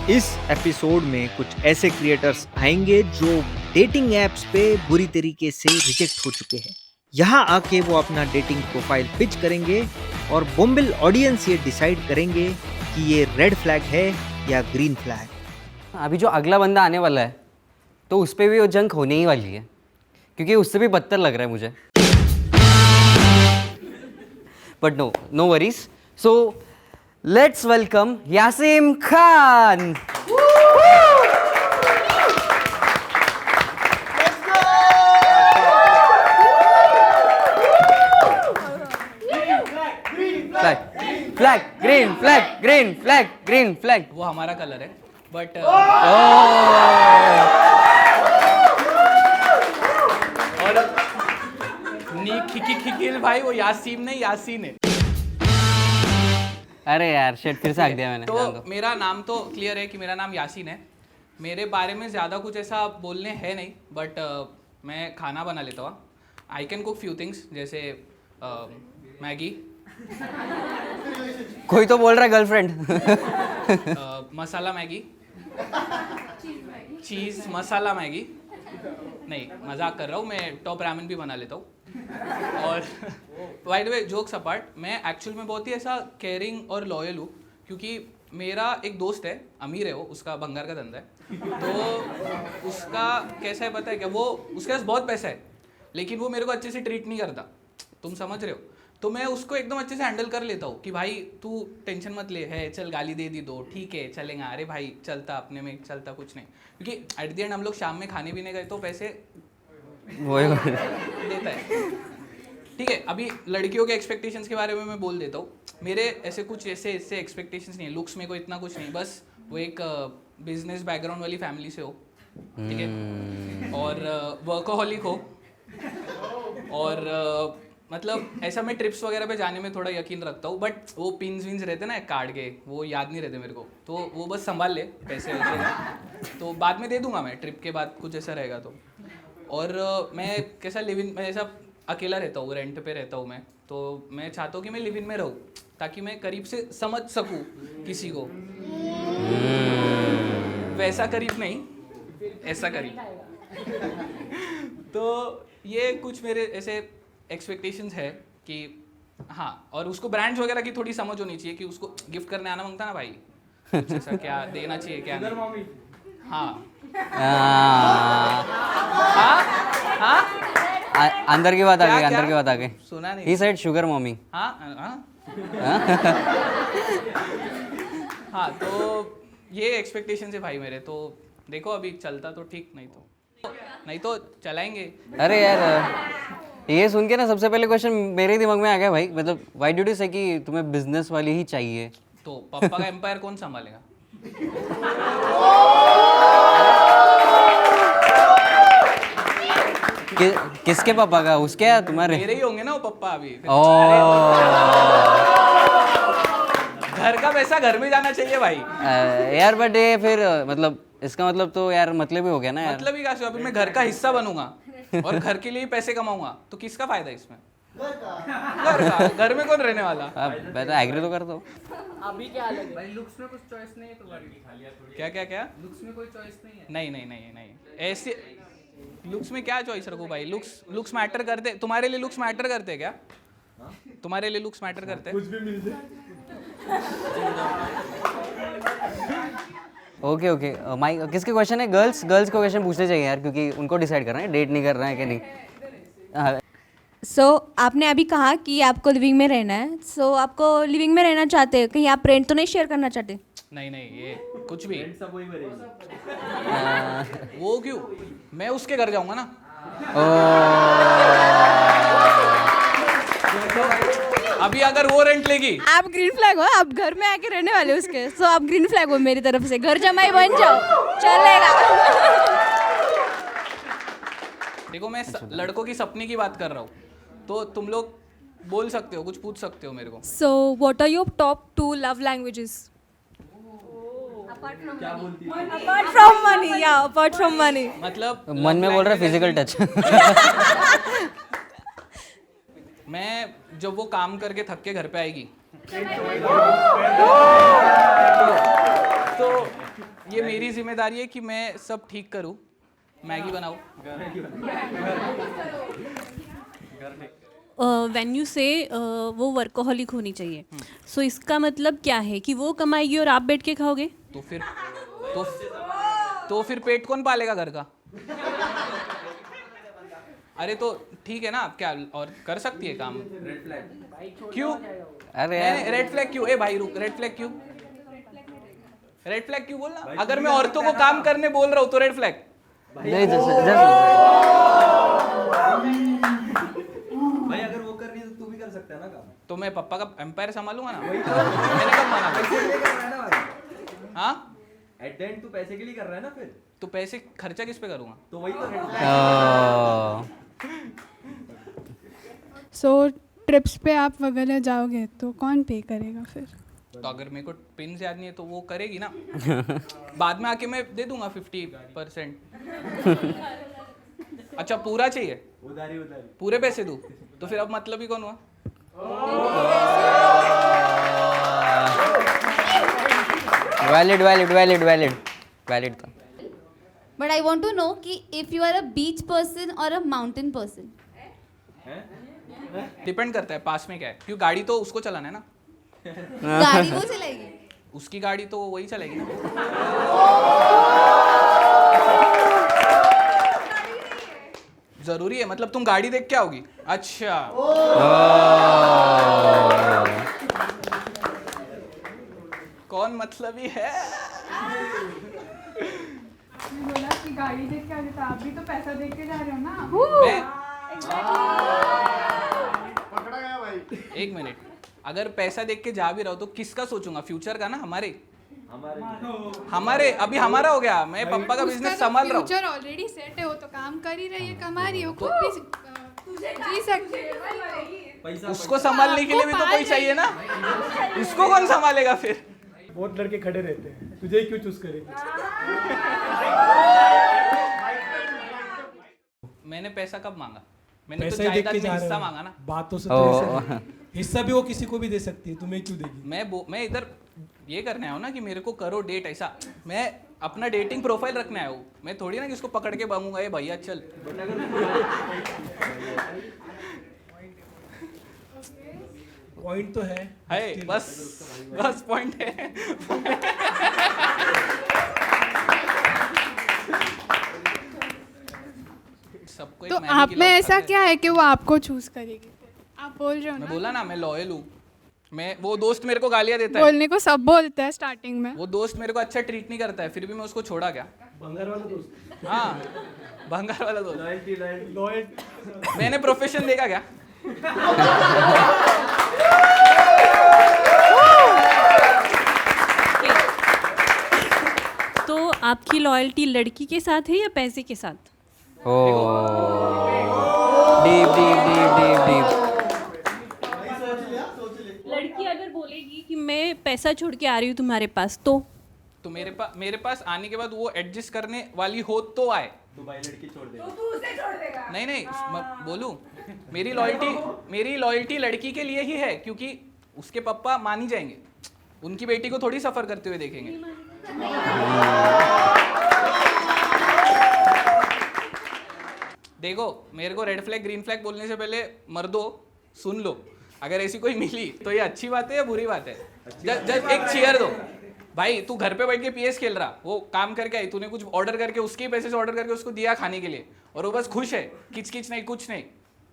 इस एपिसोड में कुछ ऐसे क्रिएटर्स आएंगे जो डेटिंग एप्स पे बुरी तरीके से रिजेक्ट हो चुके हैं। यहाँ आके वो अपना डेटिंग प्रोफाइल पिच करेंगे और बोम्बिल ऑडियंस ये डिसाइड करेंगे कि ये रेड फ्लैग है या ग्रीन फ्लैग। अभी जो अगला बंदा आने वाला है तो उस पर भी वो जंग होने ही वाली है, क्योंकि उससे भी बदतर लग रहा है मुझे। But no worries. So let's welcome Yaseem Khan. Flag green flag green flag green flag, वो हमारा कलर है बट और खिकिल भाई वो यासीम नहीं यासीन है। अरे यार शेट फिर से आग दिया मैंने। तो मेरा नाम तो क्लियर है कि मेरा नाम यासीन है। मेरे बारे में ज़्यादा कुछ ऐसा बोलने है नहीं, बट मैं खाना बना लेता हूँ। I can cook few things, जैसे मैगी, कोई तो बोल रहा है गर्लफ्रेंड। मसाला मैगी, चीज़ मसाला मैगी। नहीं, मजाक कर रहा हूँ, मैं टॉप रामेन भी बना लेता हूँ। और by the way jokes apart, मैं एक्चुअल में बहुत ही ऐसा केयरिंग और लॉयल हूँ, क्योंकि मेरा एक दोस्त है, अमीर है वो, उसका भंगार का धंधा है। तो उसका कैसा है पता है क्या, वो उसके पास बहुत पैसा है लेकिन वो मेरे को अच्छे से ट्रीट नहीं करता, तुम समझ रहे हो। तो मैं उसको एकदम अच्छे से हैंडल कर लेता हूँ कि भाई तू टेंशन मत ले, है चल गाली दे दी दो, ठीक है चलेगा, अरे भाई चलता, अपने में चलता कुछ नहीं। क्योंकि एट द एंड हम लोग शाम में खाने पीने गए तो पैसे देता है, ठीक है। अभी लड़कियों के एक्सपेक्टेशंस के बारे में मैं बोल देता हूँ। मेरे ऐसे कुछ ऐसे एक्सपेक्टेशंस नहीं है, लुक्स में कोई इतना कुछ नहीं, बस वो एक बिजनेस बैकग्राउंड वाली फैमिली से हो, ठीक है, और वर्कोहॉलिक हो, और मतलब ऐसा मैं ट्रिप्स वगैरह पे जाने में थोड़ा यकीन रखता हूँ। बट वो पिन्स विन्स रहते ना कार्ड के, वो याद नहीं रहते मेरे को, तो वो बस संभाल ले पैसे वैसे, तो बाद में दे दूंगा मैं ट्रिप के बाद, कुछ ऐसा रहेगा तो। और मैं कैसा लिव इन, मैं ऐसा अकेला रहता हूँ, रेंट पे रहता हूँ मैं, तो मैं चाहता हूँ कि मैं लिव इन में रहूँ ताकि मैं करीब से समझ सकूँ किसी को। वैसा करीब नहीं, ऐसा करीब। तो ये कुछ मेरे ऐसे एक्सपेक्टेशंस है कि हाँ, और उसको ब्रांड्स वगैरह की थोड़ी समझ होनी चाहिए कि उसको गिफ्ट करने आना मांगता ना भाई, कुछ ऐसा क्या देना चाहिए क्या नहीं। हाँ हाँ, अंदर की बात आ क्या- गई, अंदर क्या? की बात आ गई। सुना नहीं। ही साइड शुगर मॉमी। हाँ हाँ, तो ये एक्सपेक्टेशन है भाई मेरे। तो देखो अभी चलता तो ठीक, नहीं तो चलाएंगे। अरे यार ये सुन के ना सबसे पहले क्वेश्चन मेरे दिमाग में आ गया भाई, मतलब व्हाई डिड यू से कि तुम्हें बिजनेस वाली ही चाहिए? तो पापा का एम्पायर कौन संभालेगा? किसके पापा का, उसके या तुम्हारे? मेरे ही होंगे ना वो पप्पा अभी। ओ घर का पैसा घर में जाना चाहिए भाई। यार बट ये फिर मतलब इसका मतलब तो यार मतलब ही हो गया ना यार। मतलब ही क्या, अभी मैं घर का हिस्सा बनूंगा और घर के लिए ही पैसे कमाऊंगा, तो किसका फायदा इसमें? घर का। घर में कौन रहने वाला? मैं तो एग्री तो करता हूँ। अभी क्या अलग है भाई, लुक्स में कुछ चॉइस नहीं है तुम्हारी? क्या लुक्स में कोई चॉइस नहीं है? नहीं ऐसे लुक्स में क्या चॉइस रखो भाई? लुक्स मैटर करते? तुम्हारे लिए लुक्स मैटर करते क्या? तुम्हारे लिए लुक्स मैटर करते? कुछ भी मिल जाए। ओके माइक किसके क्वेश्चन है? गर्ल्स को क्वेश्चन पूछने चाहिए यार, क्योंकि उनको डिसाइड करना है डेट नहीं कर रहा है कि नहीं। सो आपने अभी कहा कि आपको लिविंग में रहना है, सो आपको लिविंग में रहना चाहते हैं, कहीं आप रेंट तो नहीं शेयर करना चाहते? नहीं ये कुछ भी वो क्यों, मैं उसके घर जाऊंगा ना। अभी अगर वो रेंट लेगी, आप ग्रीन फ्लैग हो, आप घर में आके रहने वाले उसके, सो आप ग्रीन फ्लैग हो मेरी तरफ से, घर जमाई बन जाओ, चलेगा। देखो मैं लड़कों की सपने की बात कर रहा हूँ, तो तुम लोग बोल सकते हो, कुछ पूछ सकते हो मेरे को। So, what are your top 2 love languages? Apart from money, yeah, apart from money. मतलब मन में बोल रहा है फिजिकल टच। मैं जब वो काम करके थक के घर पे आएगी तो ये मेरी जिम्मेदारी है कि मैं सब ठीक करूं, मैगी बनाऊं। व्हेन यू से वो वर्कोहलिक होनी चाहिए, सो इसका मतलब क्या है कि वो कमाएगी और आप बैठ के खाओगे? तो फिर पेट कौन पालेगा घर का? अरे तो ठीक है ना, क्या और कर सकती है काम। क्यों? अरे यार रेड फ्लैग क्यों? ए भाई रुक, रेड फ्लैग क्यों? रेड फ्लैग क्यों बोलना? अगर मैं औरतों को काम करने बोल रहा हूँ तो रेड फ्लैग। नहीं जैसे भाई अगर वो कर रही है तो तू भी कर सकता है ना काम। तो मैं पप्पा का एम्पायर संभालूंगा ना। मैंने कब माना? पैसे के लिए कर रहा है ना भाई। हाँ, एट द एंड तू पैसे के लिए कर रहा है ना फिर। तो पैसे खर्चा किस पे करूंगा? तो वही तो रेड फ्लैग। सो ट्रिप्स पे आप वगैरह जाओगे तो कौन पे करेगा फिर? तो अगर मेरे को पिन याद नहीं है तो वो करेगी ना। बाद में आके मैं दे दूंगा 50%। अच्छा पूरा चाहिए? उधारी उधारी। पूरे पैसे दूं? तो फिर अब मतलब ही कौन हुआ? वैलिड था। But I want to know कि if you are a beach person और अ माउंटेन पर्सन। डिपेंड करता है पास में क्या है, क्यों गाड़ी तो उसको चलाना है ना। गाड़ी वो चलाएगी? उसकी गाड़ी तो वही चलेगी ना। जरूरी है? मतलब तुम गाड़ी देख के आओगी? अच्छा कौन मतलबी है? बोला कि गाड़ी देख के आ तो आप भी तो पैसा देख के जा रहे हो ना। एक मिनट, अगर पैसा देख के जा भी रहा हो तो किसका सोचूंगा? फ्यूचर का ना, हमारे अभी हमारा हो गया। मैं पप्पा का बिजनेस संभाल रहा हूँ। फ्यूचर ऑलरेडी सेट है, वो तो काम कर ही रही है, कमा रही है, वो खुद भी जी सकती है। उसको संभालने के लिए भी तो कोई चाहिए ना। उसको कौन संभालेगा फिर? बहुत लड़के खड़े रहते हैं, तुझे ही क्यों चूज करेंगे? मैंने पैसा कब मांगा? मैंने तो पैसा ही देख जायदाद के में जा रहे हिस्सा हो। मांगा ना। बातों से तो ऐसा है। हिस्सा भी वो किसी को भी दे सकती है, तुम्हें क्यों देगी? मैं इधर ये करने आया हूँ ना कि मेरे को करो डेट। ऐसा मैं अपना डेटिंग प्रोफाइल रखने आया हूँ। मैं थोड़ी ना कि उसको पकड़ के मांगूंगा ये भैया चल। पॉइंट तो है बस पॉइंट है। सबको एक तो मैगी आप की में लत ऐसा है। क्या है कि वो आपको चूज करेगी? आप बोल रहे हो मैं ना, बोला ना मैं लॉयल हूँ। मैं वो दोस्त मेरे को गालियाँ देता है, बोलने को सब बोलते हैं स्टार्टिंग में। वो दोस्त मेरे को अच्छा ट्रीट नहीं करता है, फिर भी मैं उसको छोड़ा क्या? भंगार वाला दोस्त। हाँ भंगार वाला दोस्त। लॉयल। मैंने प्रोफेशन देखा क्या? तो आपकी लॉयल्टी लड़की के साथ है या पैसे के साथ? डीप। लड़की अगर बोलेगी कि मैं पैसा छोड़ के आ रही हूँ तुम्हारे पास, तो मेरे पास आने के बाद वो एडजस्ट करने वाली हो तो आए। दुबई लड़की छोड़ दे। नहीं मैं बोलूं, मेरी लॉयल्टी लड़की के लिए ही है, क्योंकि उसके पापा मान ही जाएंगे। उनकी बेटी को थोड़ी सफर करते हुए देखेंगे। देखो मेरे को रेड फ्लैग ग्रीन फ्लैग बोलने से पहले मर्दों सुन लो, अगर ऐसी कोई मिली तो ये अच्छी बात है या बुरी बात है? जब एक चीयर दो भाई, तू घर पे बैठ के PS खेल रहा, वो काम करके आई, तूने कुछ ऑर्डर करके उसके पैसे से ऑर्डर करके उसको दिया खाने के लिए, और वो बस खुश है, किच नहीं कुछ नहीं,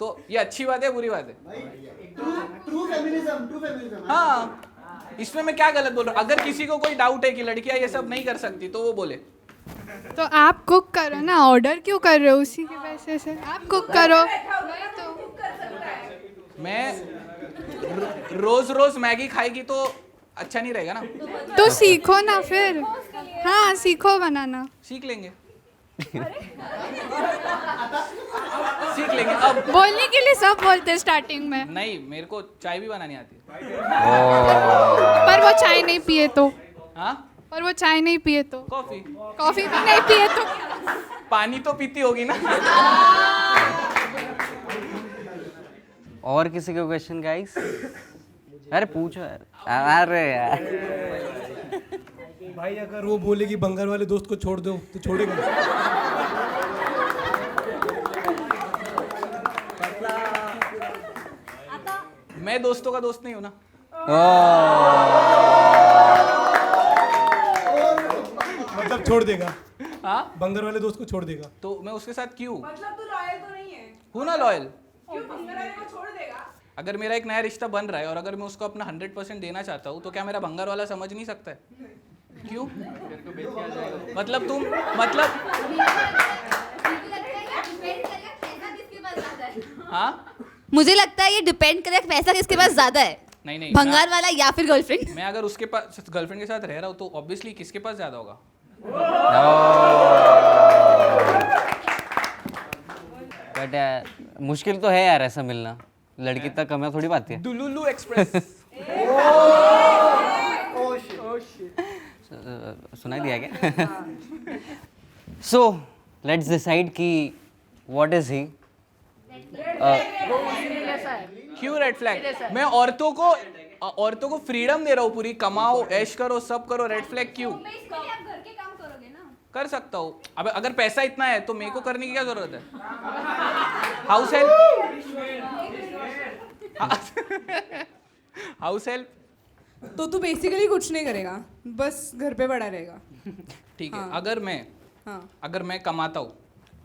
तो ये अच्छी बात है बुरी बात है? True feminism. हाँ, इसमें मैं क्या गलत बोल रहा हूँ? अगर किसी को कोई डाउट है कि लड़कियां ये सब नहीं कर सकती तो वो बोले। तो आप कुक करो ना, ऑर्डर क्यों कर रहे हो? उसी के पैसे से आप कुक करो। मैं रोज मैगी खाएगी तो अच्छा नहीं रहेगा ना। तो सीखो ना फिर। हाँ सीखो बनाना। सीख लेंगे सीख लेंगे अब। बोलने के लिए सब बोलते हैं स्टार्टिंग में, नहीं, मेरे को चाय भी बनानी आती है। पर वो चाय नहीं पिए तो। हाँ, पर वो चाय नहीं पिए तो। कॉफी कॉफी भी नहीं पिए तो। पानी तो पीती होगी ना। और किसी का क्वेश्चन गाइस? अरे पूछो यार। अरे यार भाई अगर वो बोलेगी बंगाल वाले दोस्त को छोड़ दो तो छोड़ेगा? मैं दोस्तों का दोस्त नहीं हूँ ना। मतलब छोड़ देगा? हाँ, बंगाल वाले दोस्त को छोड़ देगा? तो मैं उसके साथ क्यों मतलब तू लॉयल तो नहीं है? हूँ ना लॉयल। क्यों बंगाल वाले को छोड़ देगा? अगर मेरा एक नया रिश्ता बन रहा है और अगर मैं उसको अपना 100% देना चाहता हूँ तो क्या मेरा भंगार वाला समझ नहीं सकता है? क्यों? मतलब तुम मतलब हाँ, मुझे लगता है ये डिपेंड करेगा पैसा किसके पास ज्यादा है, नहीं नहीं, भंगार वाला या फिर गर्लफ्रेंड। मैं अगर उसके पास गर्लफ्रेंड के साथ रह रहा हूँ तो ऑब्वियसली किसके पास ज्यादा होगा? बट मुश्किल तो है यार ऐसा मिलना, लड़की तक कम थोड़ी बात है। दुलुलु एक्सप्रेस। सुनाई दिया क्या? सो लेट्स डिसाइड कि व्हाट इज ही। क्यों रेड फ्लैग? मैं औरतों को फ्रीडम दे रहा हूँ पूरी, कमाओ ऐश करो सब करो, रेड फ्लैग क्यों? कर सकता हूँ। अब अगर पैसा इतना है तो मेरे को करने की क्या जरूरत है? House help, house help. तो तू बेसिकली कुछ नहीं करेगा, बस घर पे पड़ा रहेगा। ठीक है, हाँ। अगर मैं कमाता हूँ,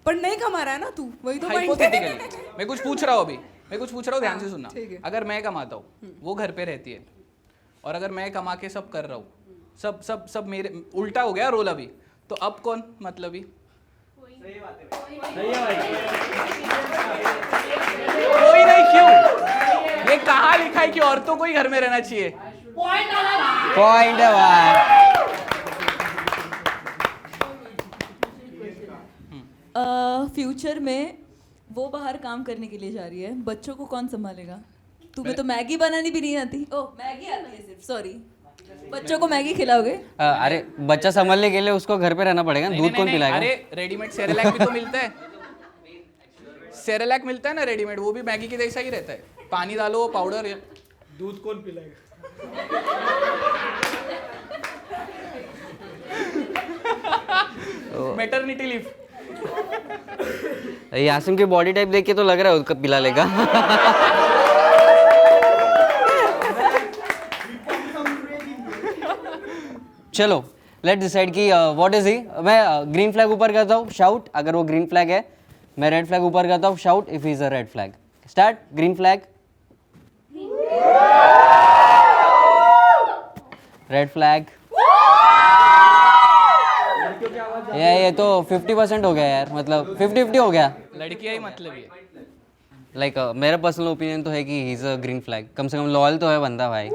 पर नहीं कमा रहा है ना तू, वही तो point है। हाइपोथेटिकली मैं कुछ पूछ रहा हूँ अभी, मैं कुछ पूछ रहा हूँ, ध्यान से सुनना। ठीक है। अगर मैं कमाता हूँ, वो घर पे रहती है, और अगर मैं कमा के सब कर रहा हूँ, सब मेरे उल्टा हो गया रोल अभी, तो अब कौन मतलबी? कोई नहीं। क्यों? ये कहाँ लिखा है कि औरतों को ही घर में रहना चाहिए? पॉइंट है भाई। फ्यूचर में वो बाहर काम करने के लिए जा रही है, बच्चों को कौन संभालेगा? तुम्हें तो मैगी बनानी भी नहीं आती। ओह मैगी आती है सिर्फ, सॉरी। बच्चों को मैगी खिलाओगे? अरे बच्चा संभालने के लिए उसको घर पे रहना पड़ेगा, दूध कौन पिलाएगा? अरे रेडीमेड सेरेलैक भी तो मिलता है। सेरेलैक मिलता है ना रेडीमेड, वो भी मैगी के जैसा ही रहता है, पानी डालो पाउडर। दूध कौन पिलाएगा? Maternity leave. यासिम की बॉडी टाइप देख के तो लग रहा है उसका पिला लेगा। चलो लेट डिसाइड कि व्हाट इज ही। मैं ग्रीन फ्लैग ऊपर करता हूँ, शाउट अगर वो ग्रीन फ्लैग है। मैं रेड फ्लैग ऊपर करता हूँ, shout if he is a red flag. Start. Green flag, red flag. ये तो 50% हो गया यार, मतलब 50-50 हो गया। लड़कियां ही मतलब ही है। लाइक मेरा पर्सनल ओपिनियन तो है कि he is a green flag. कम से कम लॉयल तो है बंदा भाई।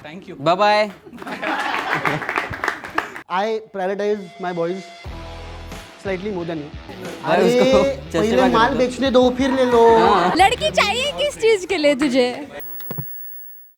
Thank you, bye bye. I prioritize my boys slightly more than you. भाई अरे उसको पहले justify माल करो। बेचने दो फिर ले लो। लड़की चाहिए किस चीज के लिए तुझे?